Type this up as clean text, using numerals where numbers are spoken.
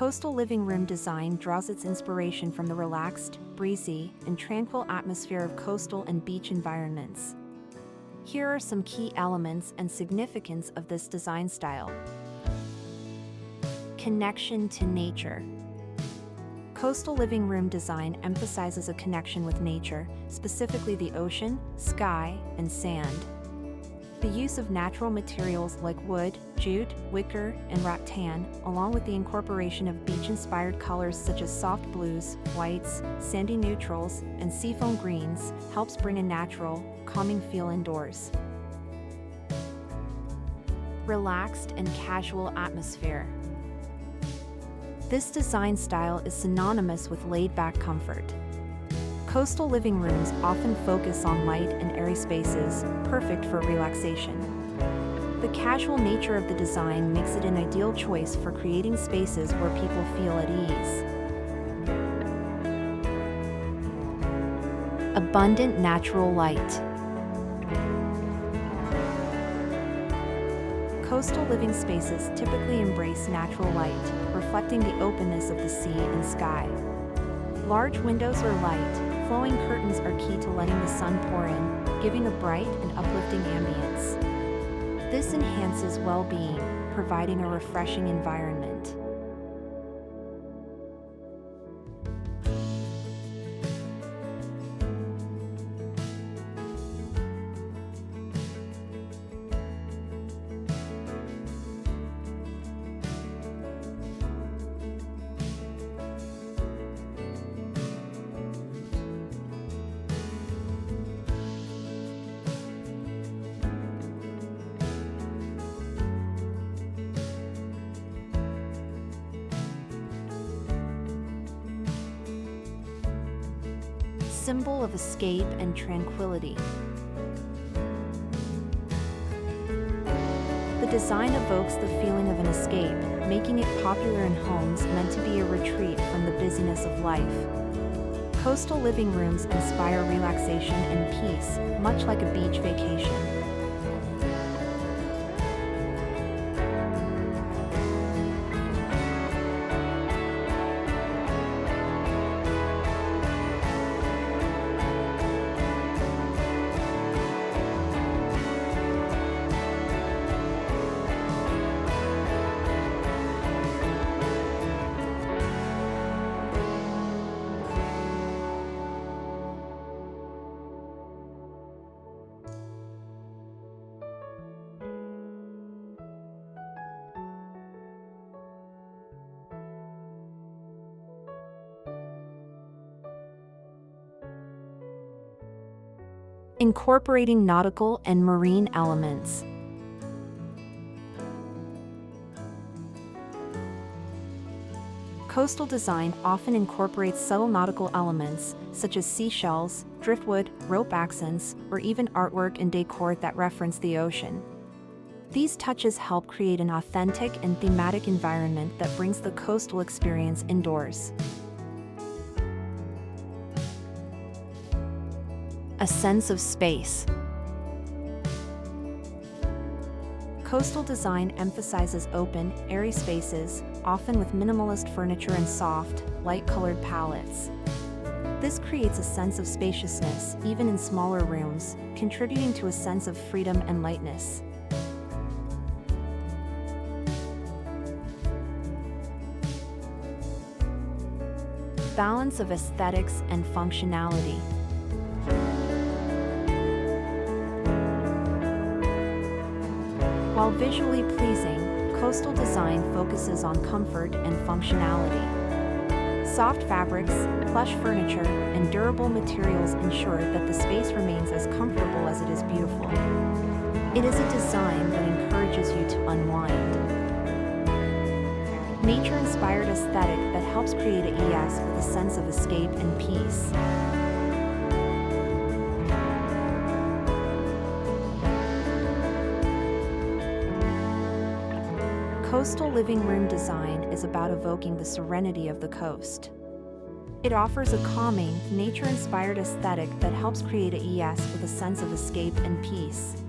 coastal living room design draws its inspiration from the relaxed, breezy, and tranquil atmosphere of coastal and beach environments. Here are some key elements and significance of this design style. Connection to nature. Coastal living room design emphasizes a connection with nature, specifically the ocean, sky, and sand. The use of natural materials like wood, jute, wicker, and rattan, along with the incorporation of beach-inspired colors such as soft blues, whites, sandy neutrals, and seafoam greens, helps bring a natural, calming feel indoors. Relaxed and casual atmosphere. This design style is synonymous with laid-back comfort. Coastal living rooms often focus on light and airy spaces, perfect for relaxation. The casual nature of the design makes it an ideal choice for creating spaces where people feel at ease. Abundant natural light. Coastal living spaces typically embrace natural light, reflecting the openness of the sea and sky. Large windows or light, flowing curtains are key to letting the sun pour in, giving a bright and uplifting ambience. This enhances well-being, providing a refreshing environment. Symbol of escape and tranquility. The design evokes the feeling of an escape, making it popular in homes meant to be a retreat from the busyness of life. Coastal living rooms inspire relaxation and peace, much like a beach vacation. Incorporating nautical and marine elements. Coastal design often incorporates subtle nautical elements, such as seashells, driftwood, rope accents, or even artwork and decor that reference the ocean. These touches help create an authentic and thematic environment that brings the coastal experience indoors. A sense of space. Coastal design emphasizes open, airy spaces, often with minimalist furniture and soft, light-colored palettes. This creates a sense of spaciousness, even in smaller rooms, contributing to a sense of freedom and lightness. Balance of aesthetics and functionality. While visually pleasing, coastal design focuses on comfort and functionality. Soft fabrics, plush furniture, and durable materials ensure that the space remains as comfortable as it is beautiful. It is a design that encourages you to unwind. Nature-inspired aesthetic that helps create a ease with a sense of escape and peace. Coastal living room design is about evoking the serenity of the coast. It offers a calming, nature-inspired aesthetic that helps create a ease with a sense of escape and peace.